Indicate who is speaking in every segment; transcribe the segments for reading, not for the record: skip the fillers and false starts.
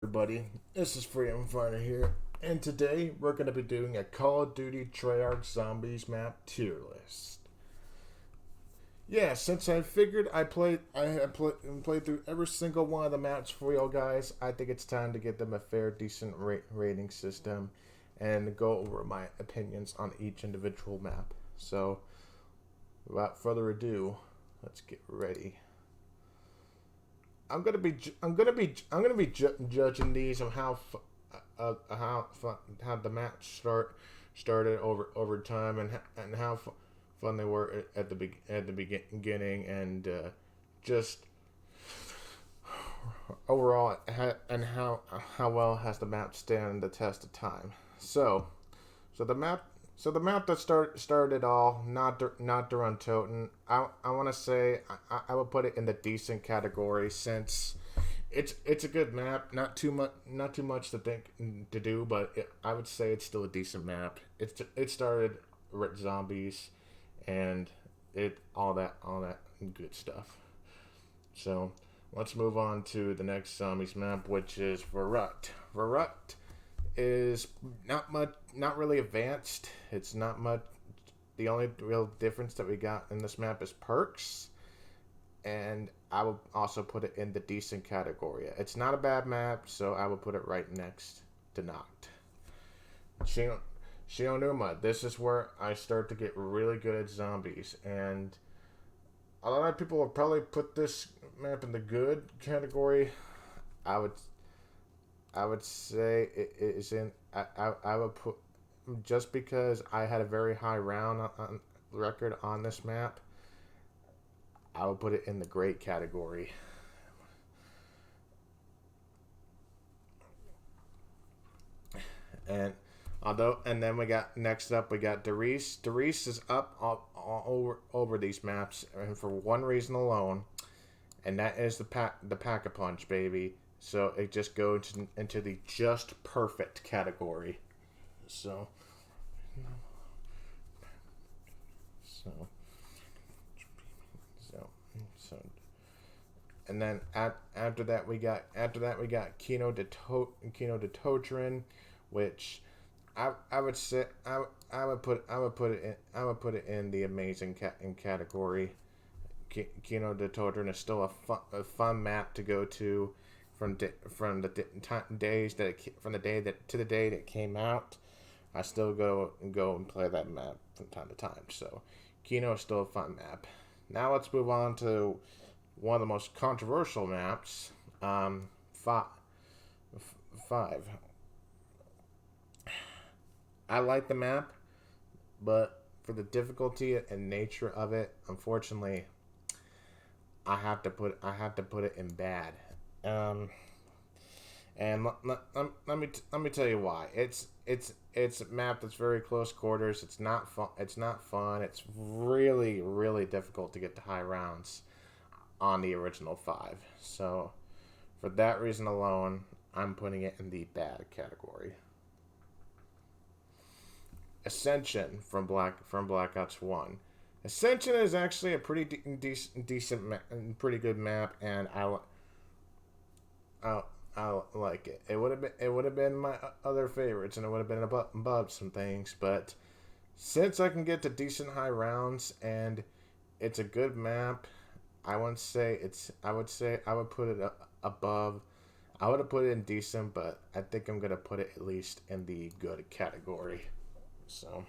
Speaker 1: Everybody, this is Freedom Fighter here, and today we're going to be doing a Call of Duty Treyarch Zombies map tier list. Yeah, since I figured I had played through every single one of the maps for y'all guys, I think it's time to give them a fair, decent rating system, and go over my opinions on each individual map. So, without further ado, let's get ready. I'm gonna be judging these on how the match started over time and how fun they were at the beginning and just overall and how well has the map stand the test of time. So the map the map that started all not Durant Toten. I want to say I would put it in the decent category since it's a good map. Not too much to think to do, but I would say it's still a decent map. It started with zombies and it all that good stuff. So let's move on to the next zombies map, which is Verrut. Verrut is not really advanced. It's not much. The only real difference that we got in this map is perks, and I would also put it in the decent category. It's not a bad map, so I would put it right next to Noct. Shionuma. This is where I start to get really good at zombies, and a lot of people will probably put this map in the good category. I would I would say it is in. I would put just because I had a very high round on record on this map. I would put it in the great category. And then we got next up we got Darius. Darius is up all over these maps, and for one reason alone, and that is the pack a punch baby. So it just goes into the just perfect category. So so so so and then after that we got Kino de Totrin, which I would say I would put it in the amazing category. Kino de Totrin is still a fun map to go to from the days that from the day that to the day that it came out. I still go and play that map from time to time. So Kino is still a fun map. Now let's move on to one of the most controversial maps. Five. Five. I like the map, but for the difficulty and nature of it, unfortunately, I have to put it in bad. Um, and let me tell you why. It's a map that's very close quarters. It's not fun. It's not fun. It's really difficult to get to high rounds on the original five. So for that reason alone, I'm putting it in the bad category. Ascension from Black Ops One. Ascension is actually a pretty pretty good map, and I like it. It would have been my other favorites, and it would have been above some things. But since I can get to decent high rounds and it's a good map, I would put it above. I would have put it in decent, but I think I'm gonna put it at least in the good category. So.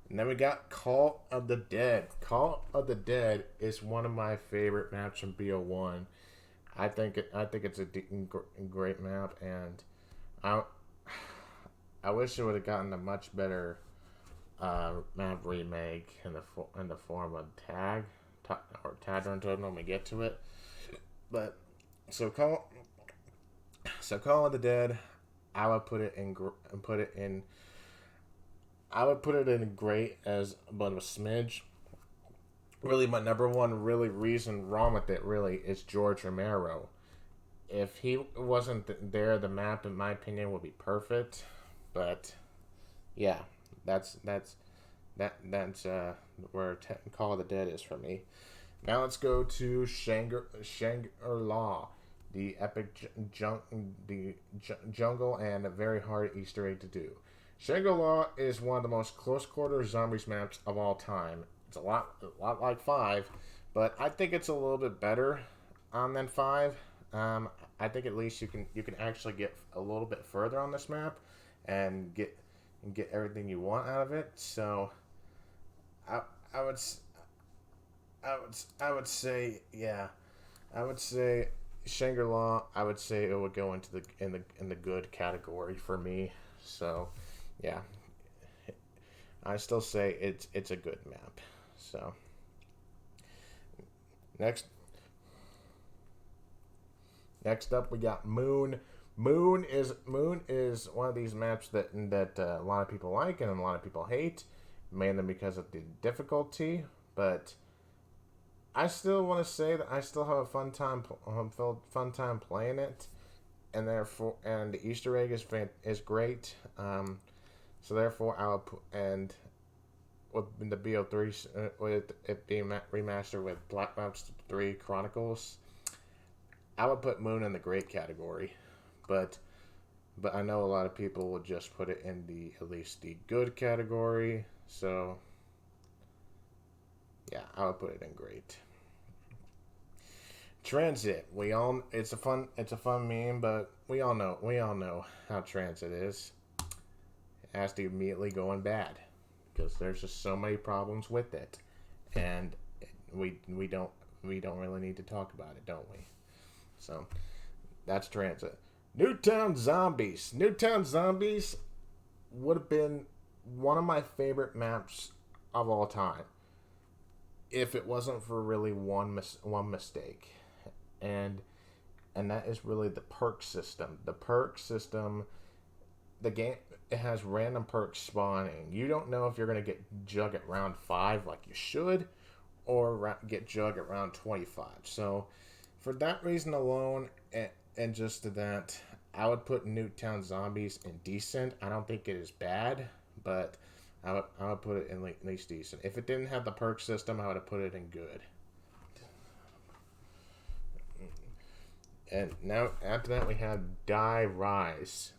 Speaker 1: And then we got Call of the Dead. Call of the Dead is one of my favorite maps from BO1. I think it's a great map, and I I wish it would have gotten a much better map remake in the form of tag until when we get to it. But so Call of the Dead, I would put it in I would put it in great as but a smidge. Really, my number one really reason wrong with it really is George Romero. If he wasn't there, the map, in my opinion, would be perfect. But yeah, that's that's where Call of the Dead is for me. Now let's go to Shangri-La, the epic jungle and a very hard Easter egg to do. Shangri-La is one of the most close quarter zombies maps of all time. It's a lot like 5, but I think it's a little bit better than 5. I think at least you can actually get a little bit further on this map and get everything you want out of it. So I I would I would say yeah. I would say Shangri-La. I would say it would go into the good category for me. So yeah, I still say it's a good map. So next next up we got Moon. Moon is one of these maps that a lot of people like and a lot of people hate, mainly because of the difficulty. But I still want to say that I still have a fun time playing it, and therefore, and the Easter egg is great. So therefore, I will put, and with the BO3 with it being remastered with Black Ops 3 Chronicles, I would put Moon in the great category, but I know a lot of people will just put it in the at least the good category. So yeah, I would put it in great. Transit. It's a fun meme, but we all know how transit is. It has to immediately go in bad because there's just so many problems with it, and we don't really need to talk about it, don't we? So that's transit. Newtown Zombies. Newtown Zombies would have been one of my favorite maps of all time if it wasn't for really one mistake, and that is really the perk system. The perk system, the game, it has random perks spawning. You don't know if you're gonna get Jug at round 5 like you should, or get Jug at round 25. So for that reason alone, and just to that, I would put Newtown Zombies in decent. I don't think it is bad, but I would put it in at least decent. If it didn't have the perk system, I would have put it in good. And now after that, we have Die Rise,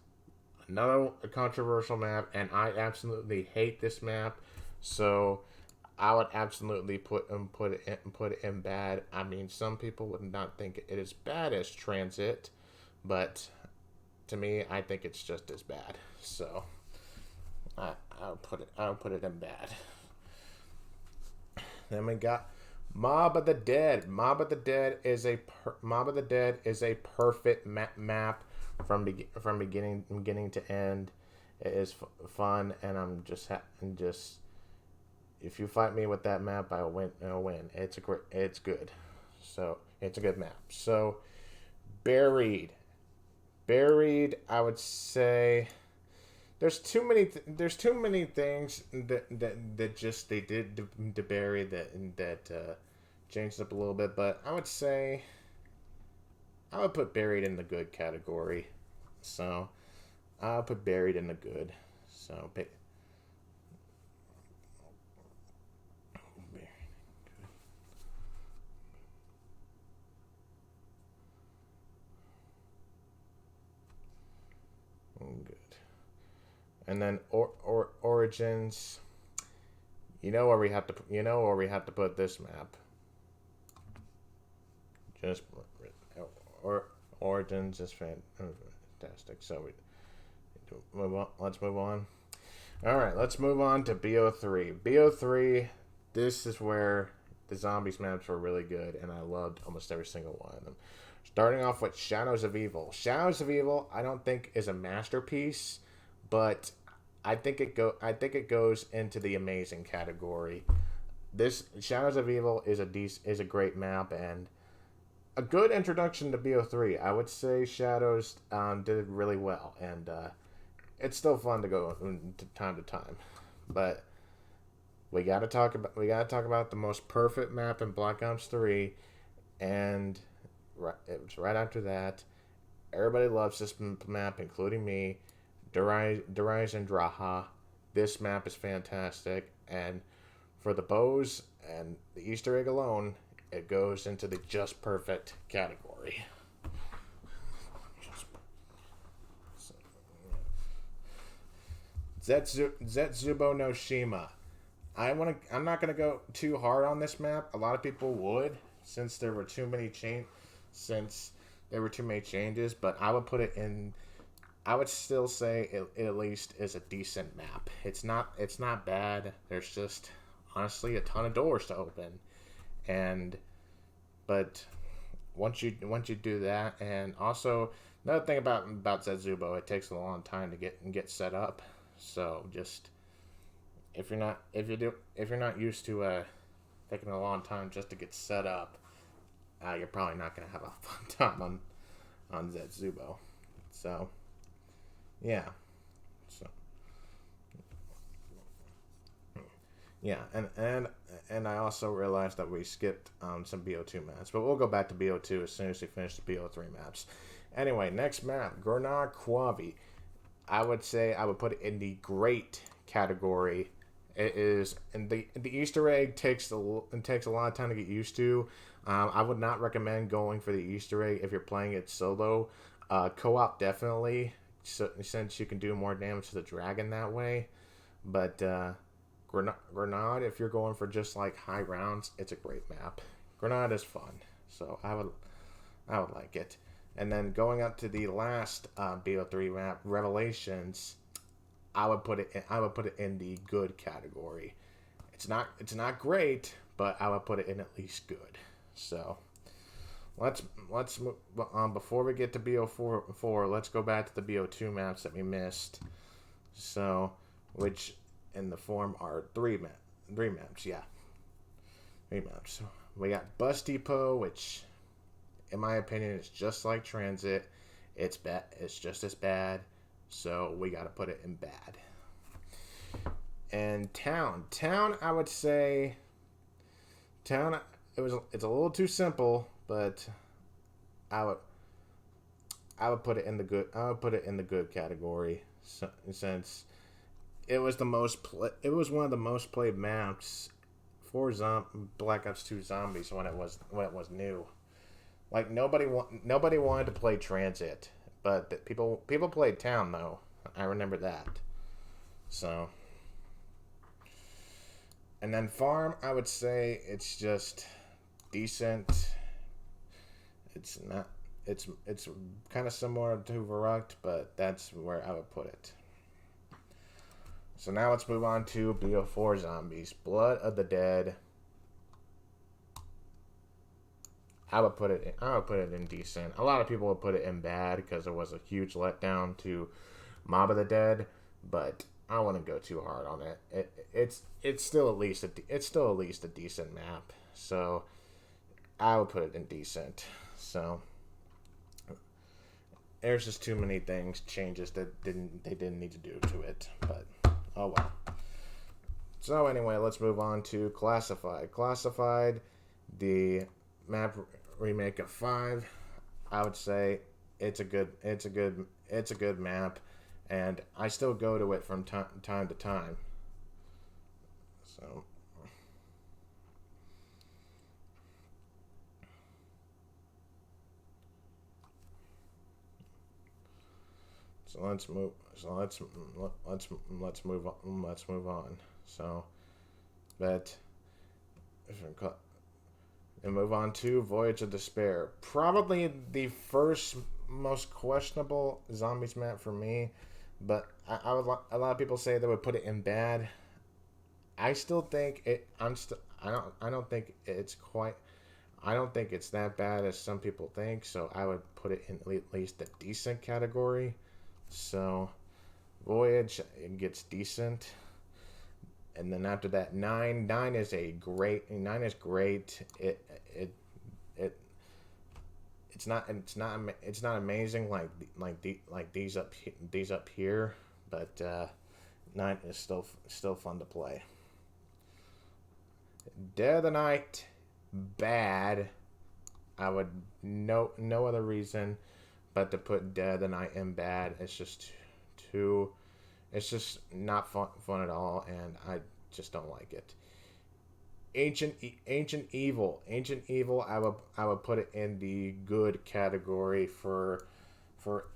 Speaker 1: another controversial map, and I absolutely hate this map. So I would absolutely put it in bad. I mean, some people would not think it is bad as Transit, but to me, I think it's just as bad. So I'll put it in bad. Then we got Mob of the Dead. Mob of the Dead is a perfect map from beginning to end. It is fun, and I'm just if you fight me with that map, I'll win. It's good. So it's a good map. So Buried. I would say there's too many things that just they did to Bury that changed up a little bit, but I would say I would put Buried in the good category. So I'll put Buried in the good. So good. And then Origins. You know where we have to put this map. Just Origins is fantastic. So let's move on. All right, let's move on to BO3. BO3. This is where the zombies maps were really good, and I loved almost every single one of them. Starting off with Shadows of Evil. Shadows of Evil, I don't think is a masterpiece, but I think it goes into the amazing category. This Shadows of Evil is a great map and a good introduction to BO3. I would say Shadows did really well, and it's still fun to go time to time. But we gotta talk about the most perfect map in Black Ops 3, and it was right after that. Everybody loves this map, including me. Derision Draha. This map is fantastic, and for the bows and the Easter egg alone, it goes into the just perfect category. Zetsubo no Shima. I'm not gonna go too hard on this map. A lot of people would, since there were too many changes. But I would put it in. I would still say it at least is a decent map. It's not bad. There's just honestly a ton of doors to open, but once you do that, and also another thing about Zetsubo, it takes a long time to get set up. So just if you're not used to taking a long time just to get set up, you're probably not gonna have a fun time on Zetsubo. So yeah, so yeah, and I also realized that we skipped some BO2 maps, but we'll go back to BO2 as soon as we finish the BO3 maps. Anyway, next map, Gurnar Quavi. I would say I would put it in the great category. It is, and the Easter egg takes a lot of time to get used to. I would not recommend going for the Easter egg if you're playing it solo. Co-op definitely, since you can do more damage to the dragon that way. But Grenade, if you're going for just like high rounds, it's a great map. Grenade is fun, so I would like it. And then going up to the last BO3 map, Revelations, I would put it in the good category. It's not great, but I would put it in at least good. So let's before we get to BO4, let's go back to the BO2 maps that we missed. So which in the form are three maps. Yeah, 3 maps. So we got Bus Depot, which in my opinion is just like Transit. It's bad. It's just as bad. So we got to put it in bad. And Town, I would say Town. It's a little too simple, but I would put it in the good. I would put it in the good category, since it was it was one of the most played maps for Black Ops 2 Zombies when it was new. Like nobody wanted to play Transit, but people played Town though. I remember that. So, and then Farm, I would say it's just decent. It's not. It's kind of similar to Verruct, but that's where I would put it. So now let's move on to BO4 Zombies. Blood of the Dead. I would put it in decent. A lot of people would put it in bad because it was a huge letdown to Mob of the Dead, but I wouldn't go too hard on it. It's still at least a decent map. So I would put it in decent. So there's just too many changes that they didn't need to do to it, but oh well. So anyway, let's move on to Classified. Classified, the map remake of 5. I would say it's a good map, and I still go to it from time to time. So let's move on. So but and move on to Voyage of Despair. Probably the first most questionable Zombies map for me, but a lot of people say they would put it in bad. I still think it. I don't think it's quite. I don't think it's that bad as some people think. So I would put it in at least the decent category. So Voyage, it gets decent. And then after that, 9 is great. It's not amazing like these up here, but 9 is still fun to play. Dead of the Night, bad. I would no other reason but to put Dead of the Night in bad. It's just too. It's just not fun at all, and I just don't like it. Ancient Evil. I would put it in the good category for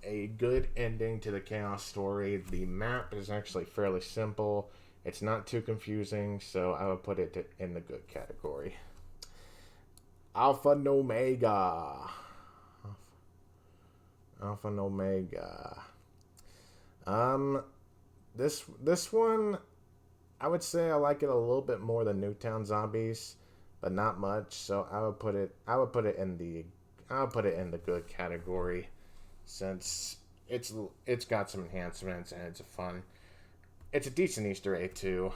Speaker 1: a good ending to the Chaos story. The map is actually fairly simple. It's not too confusing, so I would put it in the good category. Alpha and Omega. Alpha and Omega. This one, I would say I like it a little bit more than Newtown Zombies, but not much. So I would put it in the good category, since it's got some enhancements and it's a decent Easter egg too.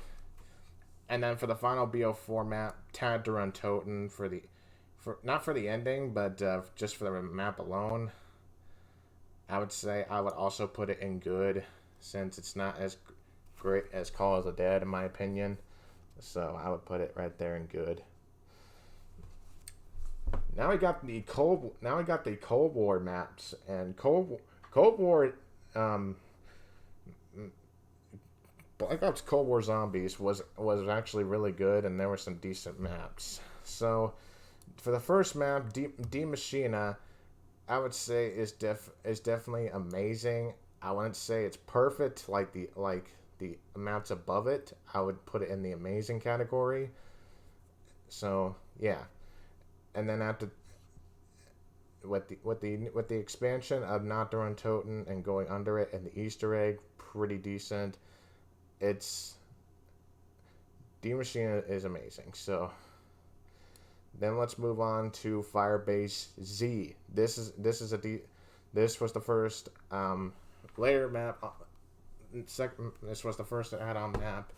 Speaker 1: And then for the final BO4 map, Tad to Run Toten for not for the ending, but just for the map alone, I would say I would also put it in good, since it's not as great as Call of the Dead in my opinion. So I would put it right there in good. Now we got the Cold War maps, and Cold War Black Ops Cold War Zombies was actually really good, and there were some decent maps. So for the first map, D Machina, I would say is definitely amazing. I wouldn't say it's perfect like the maps above it. I would put it in the amazing category. So yeah, and then after with the expansion of Not to Run Toten and going under it and the Easter egg, pretty decent. It's D Machina is amazing. So then let's move on to Firebase Z. This was the first layer map. This was the first add-on map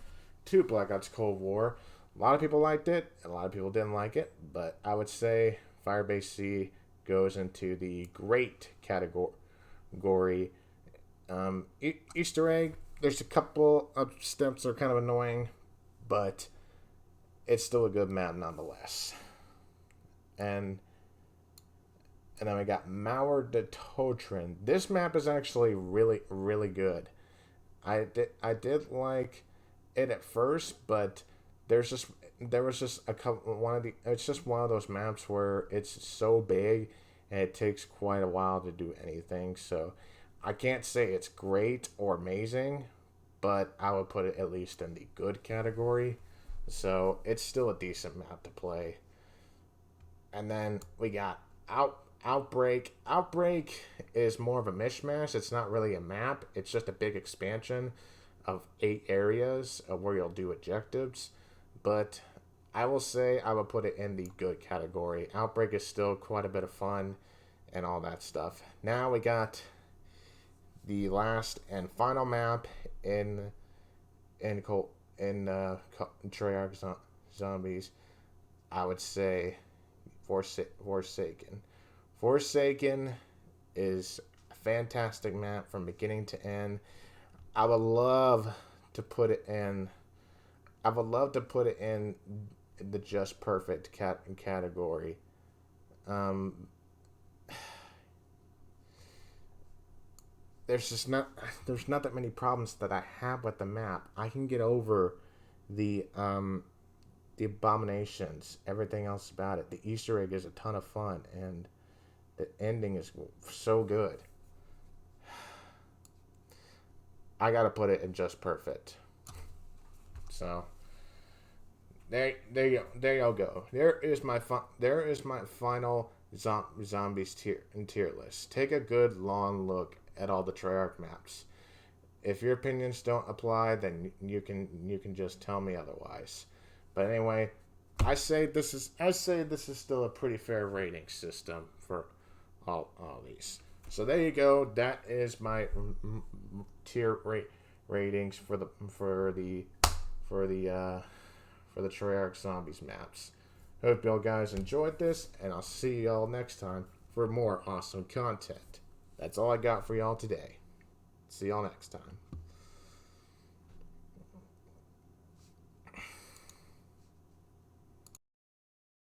Speaker 1: to Black Ops Cold War. A lot of people liked it. A lot of people didn't like it. But I would say Firebase Z goes into the great category. Easter egg. There's a couple of steps that are kind of annoying, but it's still a good map nonetheless. And then we got Mauer de Totrin. This map is actually really, really good. I did like it at first, but there was just a couple it's just one of those maps where it's so big and it takes quite a while to do anything. So I can't say it's great or amazing, but I would put it at least in the good category. So it's still a decent map to play. And then we got Outbreak. Outbreak is more of a mishmash. It's not really a map. It's just a big expansion of 8 areas where you'll do objectives. But I will say I would put it in the good category. Outbreak is still quite a bit of fun and all that stuff. Now we got the last and final map in Treyarch Zombies. I would say Forsaken. Forsaken is a fantastic map from beginning to end. I would love to put it in the just perfect category. There's not that many problems that I have with the map. I can get over the abominations, everything else about it. The Easter egg is a ton of fun, and the ending is so good. I gotta put it in just perfect. So there y'all go. There is my final zombies tier list. Take a good long look at all the Treyarch maps. If your opinions don't apply, then you can just tell me otherwise. But anyway, I say this is still a pretty fair rating system for all these. So there you go. That is my tier ratings for the Treyarch Zombies maps. Hope y'all guys enjoyed this, and I'll see y'all next time for more awesome content. That's all I got for y'all today. See y'all next time.